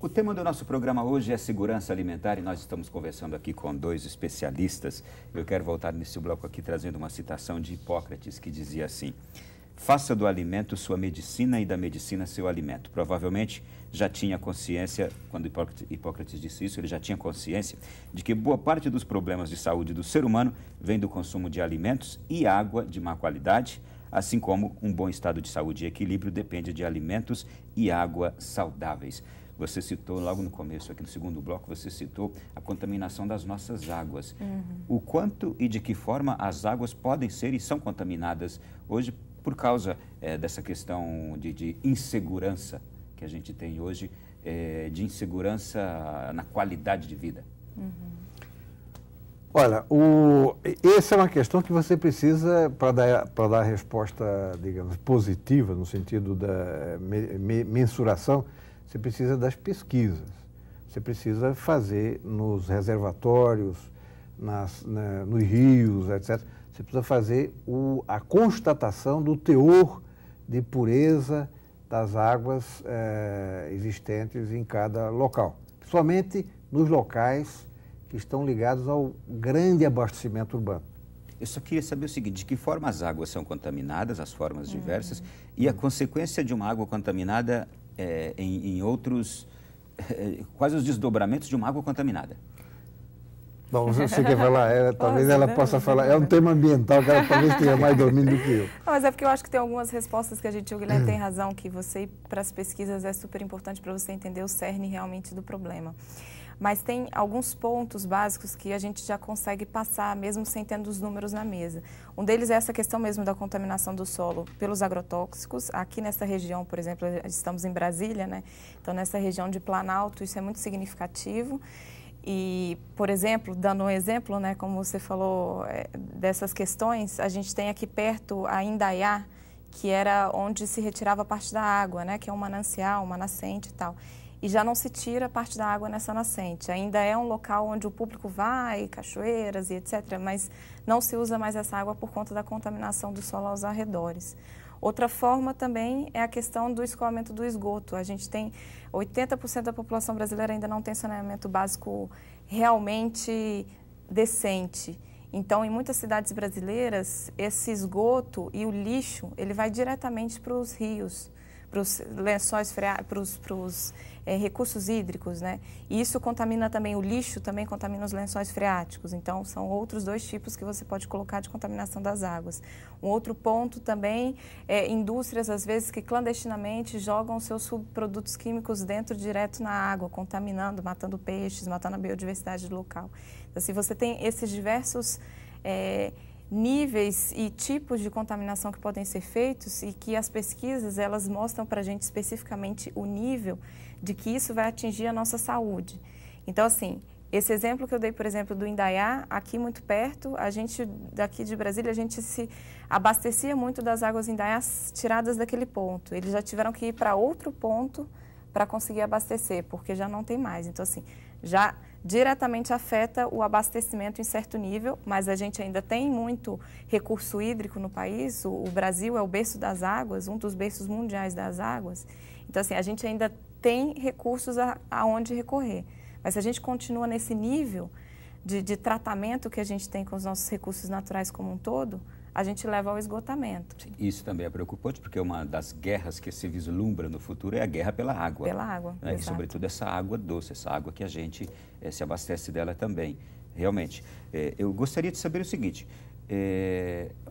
O tema do nosso programa hoje é segurança alimentar e nós estamos conversando aqui com dois especialistas. Eu quero voltar nesse bloco aqui trazendo uma citação de Hipócrates que dizia assim: faça do alimento sua medicina e da medicina seu alimento. Provavelmente já tinha consciência, quando Hipócrates disse isso, ele já tinha consciência de que boa parte dos problemas de saúde do ser humano vem do consumo de alimentos e água de má qualidade, assim como um bom estado de saúde e equilíbrio depende de alimentos e água saudáveis. Você citou logo no começo, aqui no segundo bloco, você citou a contaminação das nossas águas. O quanto e de que forma as águas podem ser e são contaminadas hoje por causa dessa questão de insegurança que a gente tem hoje, de insegurança na qualidade de vida? Olha, essa é uma questão que você precisa, para dar a resposta, digamos, positiva, no sentido da mensuração, você precisa das pesquisas. Você precisa fazer nos reservatórios, nos rios, etc. Você precisa fazer a constatação do teor de pureza das águas existentes em cada local. Principalmente nos locais que estão ligados ao grande abastecimento urbano. Eu só queria saber o seguinte: de que forma as águas são contaminadas, as formas diversas, e a consequência de uma água contaminada em outros, quais os desdobramentos de uma água contaminada? Bom, você quer falar? Talvez ela possa falar. É um tema ambiental que ela talvez tenha mais domínio do que eu. Mas é porque eu acho que tem algumas respostas que o Guilherme tem razão, que você ir para as pesquisas é super importante para você entender o cerne realmente do problema. Mas tem alguns pontos básicos que a gente já consegue passar, mesmo sem tendo os números na mesa. Um deles é essa questão mesmo da contaminação do solo pelos agrotóxicos. Aqui nessa região, por exemplo, estamos em Brasília, né? Então, nessa região de Planalto, isso é muito significativo. E, por exemplo, dando um exemplo, né, como você falou, dessas questões, a gente tem aqui perto a Indaiá, que era onde se retirava parte da água, né, que é um manancial, uma nascente e tal. E já não se tira parte da água nessa nascente. Ainda é um local onde o público vai, cachoeiras e etc., mas não se usa mais essa água por conta da contaminação do solo aos arredores. Outra forma também é a questão do escoamento do esgoto. A gente tem 80% da população brasileira ainda não tem saneamento básico realmente decente. Então, em muitas cidades brasileiras, esse esgoto e o lixo, ele vai diretamente para os rios, para os lençóis freáticos, para os recursos hídricos, né? E isso contamina também, o lixo também contamina os lençóis freáticos. Então, são outros dois tipos que você pode colocar de contaminação das águas. Um outro ponto também é indústrias, às vezes, que clandestinamente jogam seus subprodutos químicos dentro, direto na água, contaminando, matando peixes, matando a biodiversidade do local. Então, assim, você tem esses diversos níveis e tipos de contaminação que podem ser feitos e que as pesquisas, elas mostram para a gente especificamente o nível de que isso vai atingir a nossa saúde. Então, assim, esse exemplo que eu dei, por exemplo, do Indaiá, aqui muito perto, a gente, daqui de Brasília, a gente se abastecia muito das águas Indaiá tiradas daquele ponto. Eles já tiveram que ir para outro ponto para conseguir abastecer, porque já não tem mais. Então, assim, já diretamente afeta o abastecimento em certo nível, mas a gente ainda tem muito recurso hídrico no país. O Brasil é o berço das águas, um dos berços mundiais das águas. Então, assim, a gente ainda tem recursos aonde recorrer. Mas se a gente continua nesse nível de tratamento que a gente tem com os nossos recursos naturais como um todo, a gente leva ao esgotamento. Isso também é preocupante, porque uma das guerras que se vislumbra no futuro é a guerra pela água. Pela água, né? E, sobretudo, essa água doce, essa água que a gente se abastece dela também. Realmente, eu gostaria de saber o seguinte,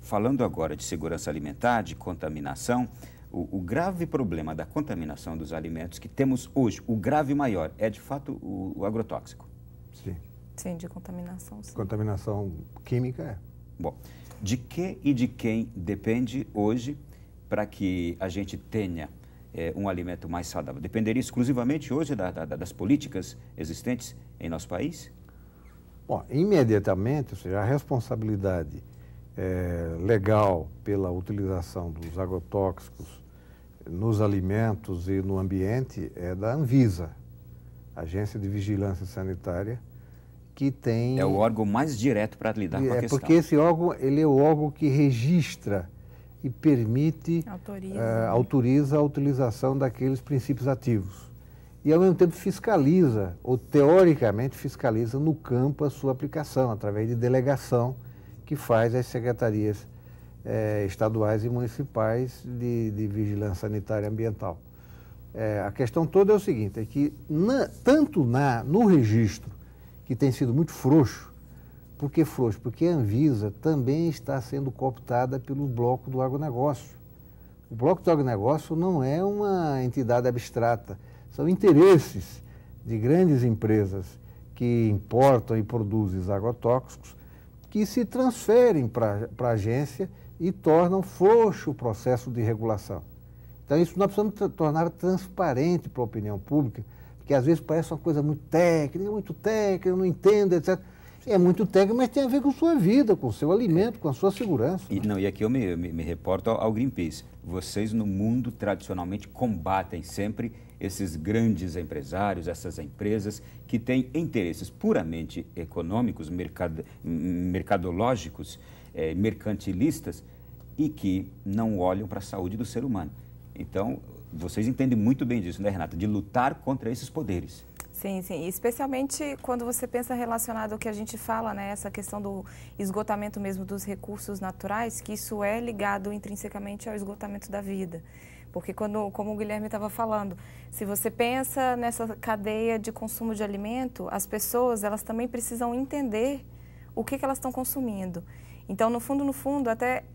falando agora de segurança alimentar, de contaminação, o grave problema da contaminação dos alimentos que temos hoje, o grave maior, é de fato o agrotóxico? Sim. Sim, de contaminação, sim. Contaminação química é. Bom, de que e de quem depende hoje para que a gente tenha um alimento mais saudável? Dependeria exclusivamente hoje das políticas existentes em nosso país? Bom, imediatamente, ou seja, a responsabilidade legal pela utilização dos agrotóxicos nos alimentos e no ambiente é da Anvisa, Agência de Vigilância Sanitária, que tem... É o órgão mais direto para lidar com a questão. Porque esse órgão, ele é o órgão que registra e permite, autoriza a utilização daqueles princípios ativos. e, ao mesmo tempo, fiscaliza, ou teoricamente fiscaliza no campo a sua aplicação, através de delegação que faz as secretarias estaduais e municipais de vigilância sanitária e ambiental. A questão toda é o seguinte, é que tanto no registro, que tem sido muito frouxo, por que frouxo? Porque a Anvisa também está sendo cooptada pelo bloco do agronegócio. O bloco do agronegócio não é uma entidade abstrata, são interesses de grandes empresas que importam e produzem os agrotóxicos que se transferem para a agência e tornam frouxo o processo de regulação. Então, isso nós precisamos tornar transparente para a opinião pública, porque às vezes parece uma coisa muito técnica, eu não entendo, etc. É muito técnico, mas tem a ver com sua vida, com o seu alimento, com a sua segurança. E aqui eu me reporto ao Greenpeace. Vocês, no mundo, tradicionalmente combatem sempre esses grandes empresários, essas empresas que têm interesses puramente econômicos, mercadológicos, mercantilistas, e que não olham para a saúde do ser humano. Então, vocês entendem muito bem disso, né, Renata? De lutar contra esses poderes. Sim, sim. Especialmente quando você pensa relacionado ao que a gente fala, né? Essa questão do esgotamento mesmo dos recursos naturais, que isso é ligado intrinsecamente ao esgotamento da vida. Porque como o Guilherme estava falando, se você pensa nessa cadeia de consumo de alimento, as pessoas, elas também precisam entender o que elas estão consumindo. Então, no fundo, até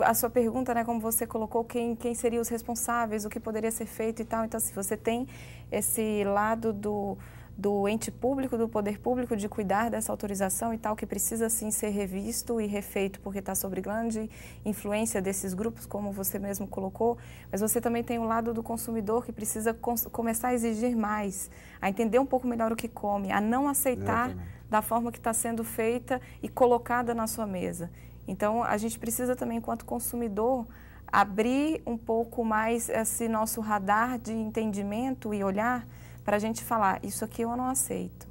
a sua pergunta, né, como você colocou, quem seriam os responsáveis, o que poderia ser feito e tal. Então, se você tem esse lado do ente público, do poder público, de cuidar dessa autorização e tal, que precisa sim ser revisto e refeito, porque está sob grande influência desses grupos, como você mesmo colocou, mas você também tem o lado do consumidor que precisa começar a exigir mais, a entender um pouco melhor o que come, a não aceitar da forma que está sendo feita e colocada na sua mesa. Então, a gente precisa também, enquanto consumidor, abrir um pouco mais esse nosso radar de entendimento e olhar para a gente falar, isso aqui eu não aceito.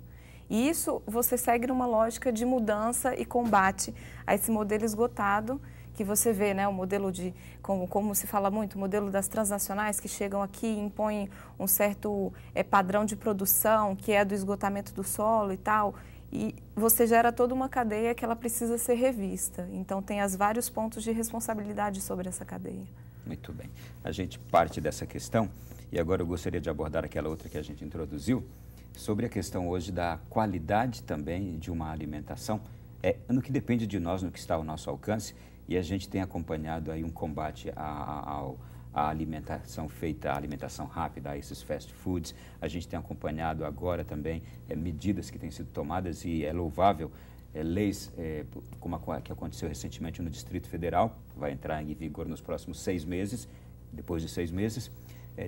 E isso você segue numa lógica de mudança e combate a esse modelo esgotado que você vê, né, o modelo como se fala muito, o modelo das transnacionais que chegam aqui e impõem um certo padrão de produção, que é do esgotamento do solo e tal. E você gera toda uma cadeia que ela precisa ser revista. Então, tem vários pontos de responsabilidade sobre essa cadeia. Muito bem. A gente parte dessa questão e agora eu gostaria de abordar aquela outra que a gente introduziu, sobre a questão hoje da qualidade também de uma alimentação, no que depende de nós, no que está ao nosso alcance, e a gente tem acompanhado aí um combate à alimentação feita, a alimentação rápida, a esses fast foods. A gente tem acompanhado agora também medidas que têm sido tomadas e é louvável, leis como a que aconteceu recentemente no Distrito Federal, vai entrar em vigor nos próximos 6 meses, depois de 6 meses,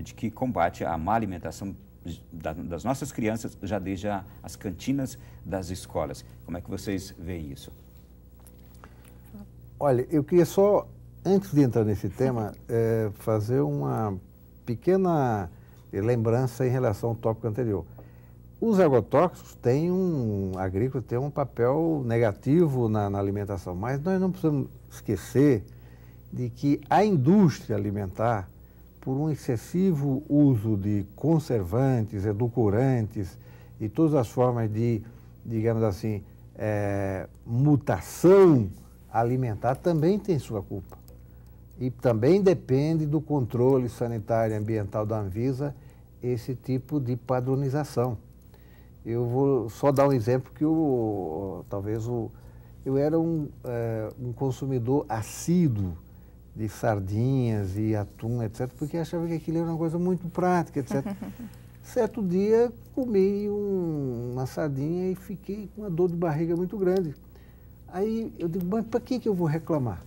de que combate a má alimentação das nossas crianças já desde as cantinas das escolas. Como é que vocês veem isso? Olha, eu queria só, antes de entrar nesse tema, fazer uma pequena lembrança em relação ao tópico anterior. Os agrotóxicos agrícolas têm um papel negativo na alimentação, mas nós não precisamos esquecer de que a indústria alimentar, por um excessivo uso de conservantes, edulcorantes e todas as formas de, digamos assim, mutação alimentar, também tem sua culpa. E também depende do controle sanitário e ambiental da Anvisa esse tipo de padronização. Eu vou só dar um exemplo que eu era um consumidor assíduo de sardinhas e atum, etc., porque achava que aquilo era uma coisa muito prática, etc. Certo dia, comi uma sardinha e fiquei com uma dor de barriga muito grande. Aí eu digo, mas para que eu vou reclamar?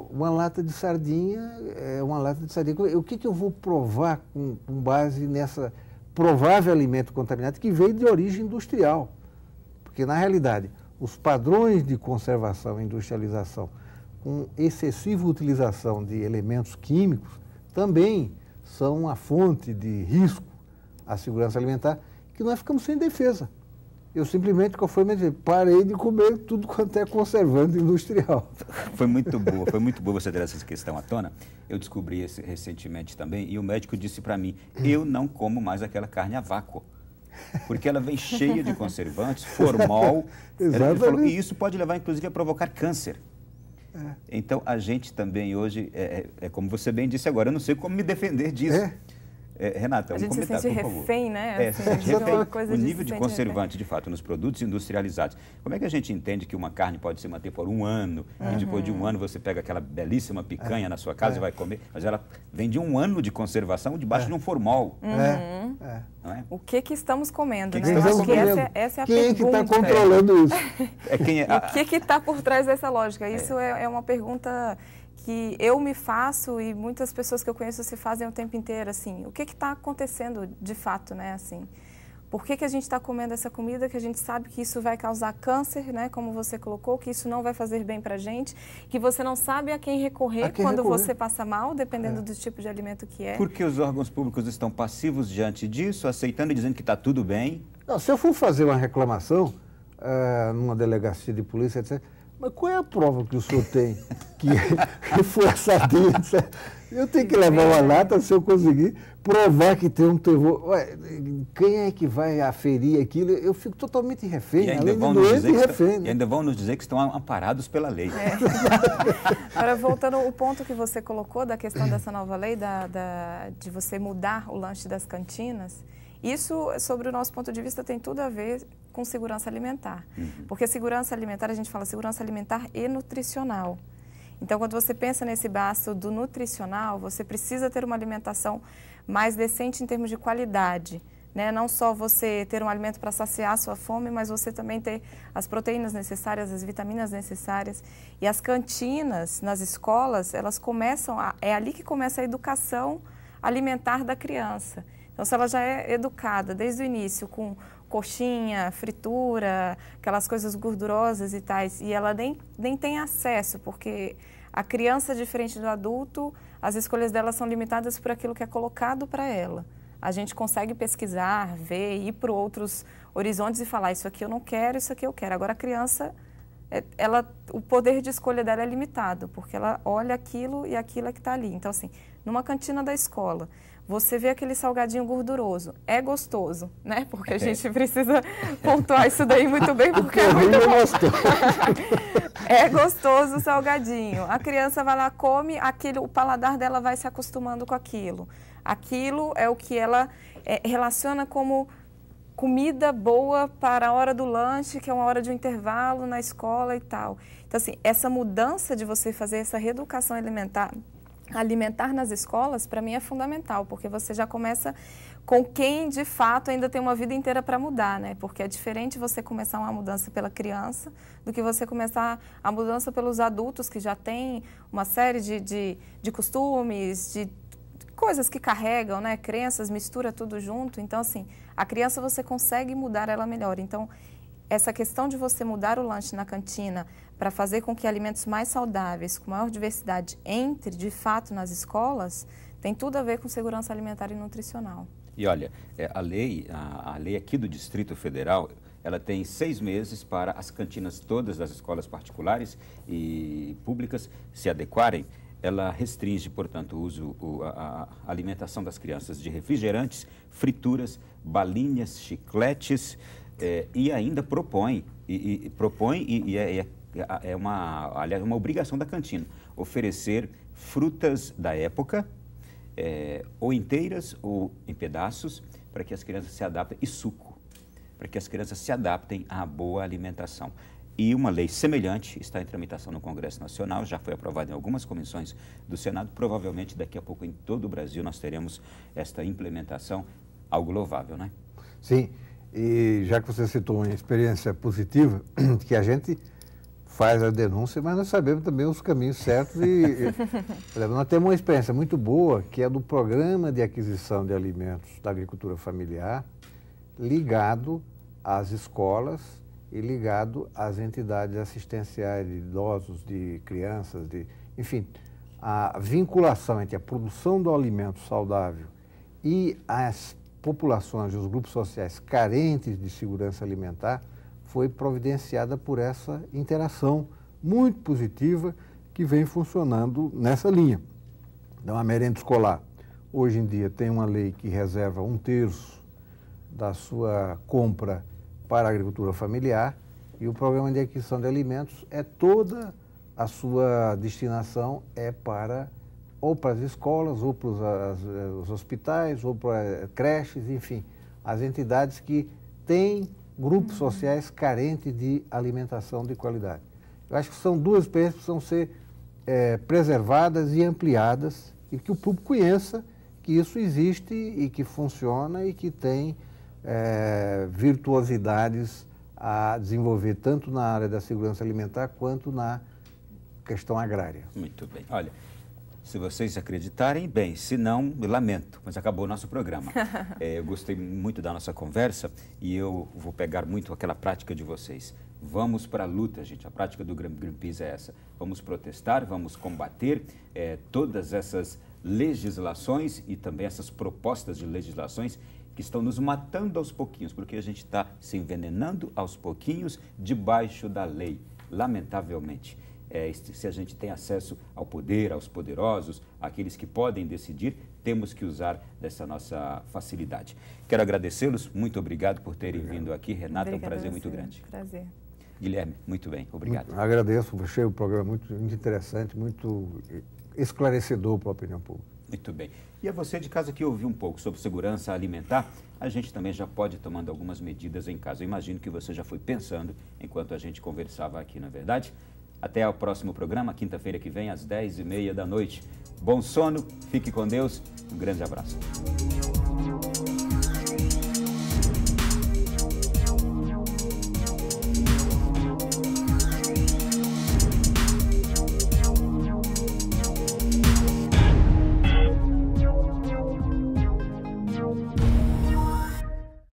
Uma lata de sardinha é uma lata de sardinha. O que eu vou provar com base nessa provável alimento contaminado que veio de origem industrial? Porque, na realidade, os padrões de conservação e industrialização com excessiva utilização de elementos químicos também são uma fonte de risco à segurança alimentar que nós ficamos sem defesa. eu simplesmente, parei de comer tudo quanto é conservante industrial. Foi muito boa você ter essa questão à tona. Eu descobri recentemente também, e o médico disse para mim, eu não como mais aquela carne a vácuo, porque ela vem cheia de conservantes, formol, Exatamente. Falou, e isso pode levar, inclusive, a provocar câncer. Então, a gente também hoje, como você bem disse agora, eu não sei como me defender disso. Renata, a gente se sente refém, né? Se sente refém. O nível de conservante, de fato, nos produtos industrializados. Como é que a gente entende que uma carne pode se manter por um ano e depois de um ano você pega aquela belíssima picanha na sua casa e vai comer, mas ela vem de um ano de conservação debaixo de um formol. Não é? O que estamos comendo, né? Essa é a pergunta. Quem é que está controlando isso? O que está por trás dessa lógica? Isso é uma pergunta que eu me faço e muitas pessoas que eu conheço se fazem o tempo inteiro, assim, o que está acontecendo de fato, né, assim? Por que a gente está comendo essa comida que a gente sabe que isso vai causar câncer, né, como você colocou, que isso não vai fazer bem para a gente, que você não sabe a quem recorrer quando você passa mal, dependendo do tipo de alimento que é? Porque os órgãos públicos estão passivos diante disso, aceitando e dizendo que está tudo bem? Não, se eu for fazer uma reclamação numa delegacia de polícia, etc., mas qual é a prova que o senhor tem que foi a sardinha? Eu tenho que levar uma lata se eu conseguir provar que tem um terror. Ué, quem é que vai aferir aquilo? Eu fico totalmente refém, além de doente e refém. E ainda vão nos dizer que estão amparados pela lei. Agora, voltando ao ponto que você colocou da questão dessa nova lei, de você mudar o lanche das cantinas, isso, sobre o nosso ponto de vista, tem tudo a ver com segurança alimentar. Porque segurança alimentar, a gente fala segurança alimentar e nutricional. Então, quando você pensa nesse basto do nutricional, você precisa ter uma alimentação mais decente em termos de qualidade, né? Não só você ter um alimento para saciar a sua fome, mas você também ter as proteínas necessárias, as vitaminas necessárias. E as cantinas nas escolas, elas começam, é ali que começa a educação alimentar da criança. Então, se ela já é educada desde o início com coxinha, fritura, aquelas coisas gordurosas e tais, e ela nem tem acesso, porque a criança, diferente do adulto, as escolhas dela são limitadas por aquilo que é colocado para ela. A gente consegue pesquisar, ver, ir para outros horizontes e falar, isso aqui eu não quero, isso aqui eu quero. Agora, a criança, o poder de escolha dela é limitado, porque ela olha aquilo e aquilo é que está ali. Então, assim, numa cantina da escola, você vê aquele salgadinho gorduroso, é gostoso, né? Porque a gente precisa pontuar isso daí muito bem, porque é muito bom. É gostoso o salgadinho. A criança vai lá, come, o paladar dela vai se acostumando com aquilo. Aquilo é o que ela relaciona como comida boa para a hora do lanche, que é uma hora de um intervalo na escola e tal. Então, assim, essa mudança de você fazer essa reeducação alimentar nas escolas, para mim é fundamental, porque você já começa com quem, de fato, ainda tem uma vida inteira para mudar, né? Porque é diferente você começar uma mudança pela criança do que você começar a mudança pelos adultos, que já têm uma série de costumes, de coisas que carregam, né? Crenças, mistura tudo junto. Então, assim, a criança você consegue mudar ela melhor. Então, essa questão de você mudar o lanche na cantina para fazer com que alimentos mais saudáveis, com maior diversidade, entre de fato nas escolas, tem tudo a ver com segurança alimentar e nutricional. E olha, a lei aqui do Distrito Federal, ela tem 6 meses para as cantinas todas das escolas particulares e públicas se adequarem. Ela restringe, portanto, a alimentação das crianças de refrigerantes, frituras, balinhas, chicletes, e ainda propõe uma obrigação da cantina, oferecer frutas da época, ou inteiras ou em pedaços, para que as crianças se adaptem, e suco, para que as crianças se adaptem à boa alimentação. E uma lei semelhante está em tramitação no Congresso Nacional, já foi aprovada em algumas comissões do Senado, provavelmente daqui a pouco em todo o Brasil nós teremos esta implementação, algo louvável, né? Sim, e já que você citou uma experiência positiva, que a gente faz a denúncia, mas nós sabemos também os caminhos certos nós temos uma experiência muito boa, que é do Programa de Aquisição de Alimentos da Agricultura Familiar, ligado às escolas e ligado às entidades assistenciais de idosos, de crianças, enfim, a vinculação entre a produção do alimento saudável e as populações, os grupos sociais carentes de segurança alimentar, foi providenciada por essa interação muito positiva que vem funcionando nessa linha. Então, a merenda escolar, hoje em dia, tem uma lei que reserva 1/3 da sua compra para a agricultura familiar, e o programa de aquisição de alimentos toda a sua destinação ou para as escolas, ou para os hospitais, ou para creches, enfim, as entidades que têm grupos sociais carentes de alimentação de qualidade. Eu acho que são duas experiências que precisam ser preservadas e ampliadas, e que o público conheça que isso existe e que funciona e que tem virtuosidades a desenvolver tanto na área da segurança alimentar quanto na questão agrária. Muito bem. Olha, se vocês acreditarem, bem, se não, lamento, mas acabou o nosso programa. Eu gostei muito da nossa conversa e eu vou pegar muito aquela prática de vocês. Vamos para a luta, gente. A prática do Greenpeace é essa. Vamos protestar, vamos combater todas essas legislações e também essas propostas de legislações que estão nos matando aos pouquinhos, porque a gente está se envenenando aos pouquinhos debaixo da lei, lamentavelmente. Se a gente tem acesso ao poder, aos poderosos, àqueles que podem decidir, temos que usar dessa nossa facilidade. Quero agradecê-los, muito obrigado por terem vindo aqui. Renata, é um prazer muito grande. Prazer. Guilherme, muito bem, obrigado. Agradeço, achei o programa muito interessante, muito esclarecedor para a opinião pública. Muito bem. E a você de casa que ouviu um pouco sobre segurança alimentar, a gente também já pode ir tomando algumas medidas em casa. Eu imagino que você já foi pensando enquanto a gente conversava aqui, não é verdade? Até o próximo programa, quinta-feira que vem, às 10h30 da noite. Bom sono, fique com Deus, um grande abraço.